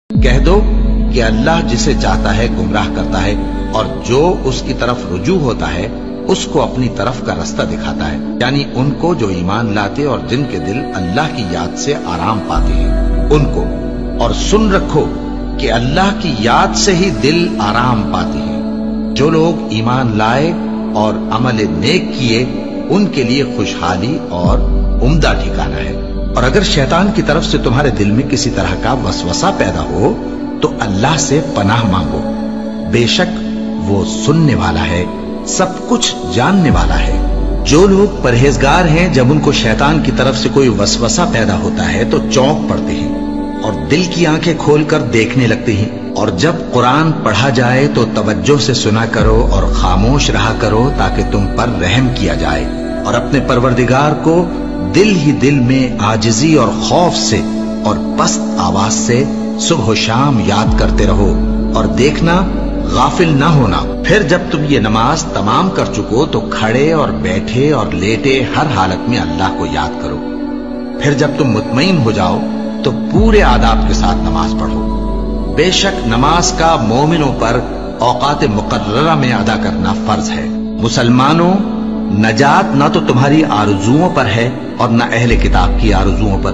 کہہ دو کہ اللہ جسے چاہتا ہے گمراہ کرتا ہے اور جو اس کی طرف رجوع ہوتا ہے اس کو اپنی طرف کا رستہ دکھاتا ہے، یعنی ان کو جو ایمان لاتے اور جن کے دل اللہ کی یاد سے آرام پاتے ہیں ان کو۔ اور سن رکھو کہ اللہ کی یاد سے ہی دل آرام پاتے ہیں۔ جو لوگ ایمان لائے اور عمل نیک کیے ان کے لیے خوشحالی اور عمدہ ٹھکانہ ہے۔ اور اگر شیطان کی طرف سے تمہارے دل میں کسی طرح کا وسوسہ پیدا ہو تو اللہ سے پناہ مانگو، بے شک وہ سننے والا ہے، سب کچھ جاننے والا ہے۔ جو لوگ پرہیزگار ہیں جب ان کو شیطان کی طرف سے کوئی وسوسہ پیدا ہوتا ہے تو چونک پڑتے ہیں اور دل کی آنکھیں کھول کر دیکھنے لگتے ہیں، اور جب قرآن پڑھا جائے تو توجہ سے سنا کرو اور خاموش رہا کرو تاکہ تم پر رحم کیا جائے، اور اپنے پروردگار کو دل ہی دل میں عاجزی اور خوف سے اور پست آواز سے صبح و شام یاد کرتے رہو، اور دیکھنا غافل نہ ہونا۔ پھر جب تم یہ نماز تمام کر چکو تو کھڑے اور بیٹھے اور لیٹے ہر حالت میں اللہ کو یاد کرو۔ پھر جب تم مطمئن ہو جاؤ تو پورے آداب کے ساتھ نماز پڑھو۔ بے شک نماز کا مومنوں پر اوقات مقررہ میں ادا کرنا فرض ہے۔ مسلمانوں، نجات نہ تو تمہاری آرزوؤں پر ہے اور نہ اہل کتاب کی آرزوؤں پر۔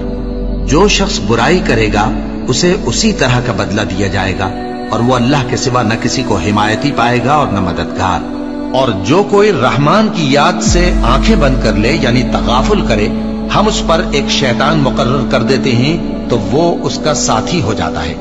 جو شخص برائی کرے گا اسے اسی طرح کا بدلہ دیا جائے گا، اور وہ اللہ کے سوا نہ کسی کو حمایتی پائے گا اور نہ مددگار۔ اور جو کوئی رحمان کی یاد سے آنکھیں بند کر لے یعنی تغافل کرے، ہم اس پر ایک شیطان مقرر کر دیتے ہیں تو وہ اس کا ساتھی ہو جاتا ہے،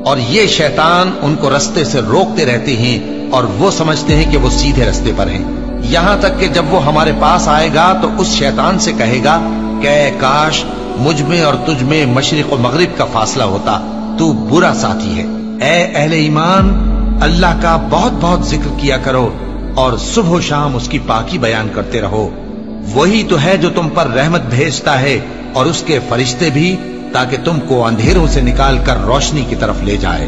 اور یہ شیطان ان کو رستے سے روکتے رہتے ہیں اور وہ سمجھتے ہیں کہ وہ سیدھے رستے پر ہیں، یہاں تک کہ جب وہ ہمارے پاس آئے گا تو اس شیطان سے کہے گا کہ کاش مجھ میں اور تجھ میں مشرق و مغرب کا فاصلہ ہوتا، تو برا ساتھی ہے۔ اے اہل ایمان، اللہ کا بہت بہت ذکر کیا کرو اور صبح و شام اس کی پاکی بیان کرتے رہو، وہی تو ہے جو تم پر رحمت بھیجتا ہے اور اس کے فرشتے بھی، تاکہ تم کو اندھیروں سے نکال کر روشنی کی طرف لے جائے۔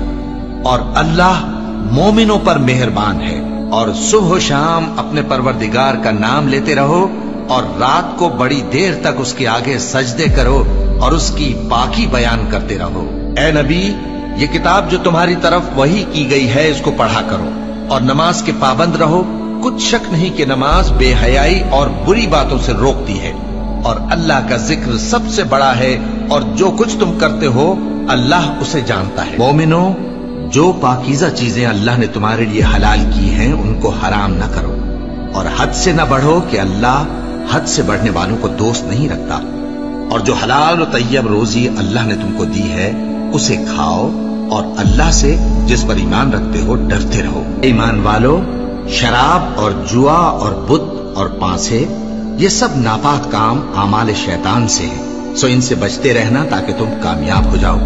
اور اللہ مومنوں پر مہربان ہے۔ اور صبح و شام اپنے پروردگار کا نام لیتے رہو اور رات کو بڑی دیر تک اس کے آگے سجدے کرو اور اس کی پاکی بیان کرتے رہو۔ اے نبی، یہ کتاب جو تمہاری طرف وحی کی گئی ہے اس کو پڑھا کرو اور نماز کے پابند رہو۔ کچھ شک نہیں کہ نماز بے حیائی اور بری باتوں سے روکتی ہے، اور اللہ کا ذکر سب سے بڑا ہے، اور جو کچھ تم کرتے ہو اللہ اسے جانتا ہے۔ مومنوں، جو پاکیزہ چیزیں اللہ نے تمہارے لیے حلال کی ہیں ان کو حرام نہ کرو، اور حد سے نہ بڑھو کہ اللہ حد سے بڑھنے والوں کو دوست نہیں رکھتا، اور جو حلال و طیب روزی اللہ نے تم کو دی ہے اسے کھاؤ، اور اللہ سے جس پر ایمان رکھتے ہو ڈرتے رہو۔ ایمان والو، شراب اور جوا اور بت اور پانسے یہ سب ناپاک کام اعمال شیطان سے ہیں، سو ان سے بچتے رہنا تاکہ تم کامیاب ہو جاؤ۔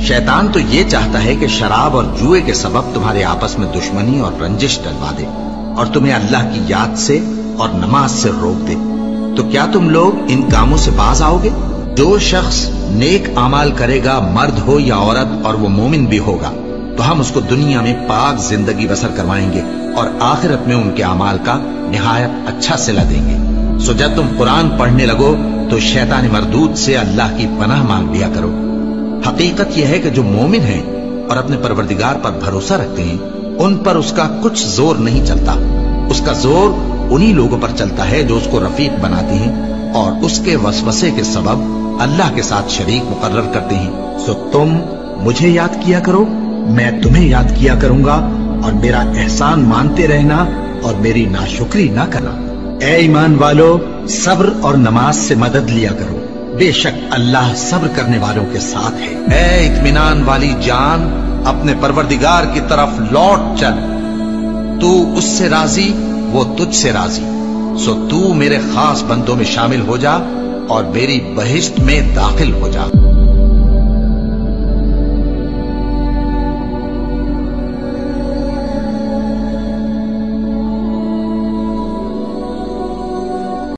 شیطان تو یہ چاہتا ہے کہ شراب اور جوئے کے سبب تمہارے آپس میں دشمنی اور رنجش ڈلوا دے اور تمہیں اللہ کی یاد سے اور نماز سے روک دے۔ تو کیا تم لوگ ان کاموں سے باز آؤ گے؟ جو شخص نیک اعمال کرے گا، مرد ہو یا عورت، اور وہ مومن بھی ہوگا، تو ہم اس کو دنیا میں پاک زندگی بسر کروائیں گے اور آخرت میں ان کے اعمال کا نہایت اچھا صلہ دیں گے۔ سو جب تم قرآن پڑھنے لگو تو شیطان مردود سے اللہ کی پناہ مانگ لیا کرو۔ حقیقت یہ ہے کہ جو مومن ہیں اور اپنے پروردگار پر بھروسہ رکھتے ہیں ان پر اس کا کچھ زور نہیں چلتا، اس کا زور انہی لوگوں پر چلتا ہے جو اس کو رفیق بناتے ہیں اور اس کے وسوسے کے سبب اللہ کے ساتھ شریک مقرر کرتے ہیں۔ سو تم مجھے یاد کیا کرو، میں تمہیں یاد کیا کروں گا، اور میرا احسان مانتے رہنا اور میری ناشکری نہ کرنا۔ اے ایمان والو، صبر اور نماز سے مدد لیا کرو، بے شک اللہ صبر کرنے والوں کے ساتھ ہے۔ اے اطمینان والی جان، اپنے پروردگار کی طرف لوٹ چل، تو اس سے راضی وہ تجھ سے راضی، سو تو میرے خاص بندوں میں شامل ہو جا اور میری بہشت میں داخل ہو جا۔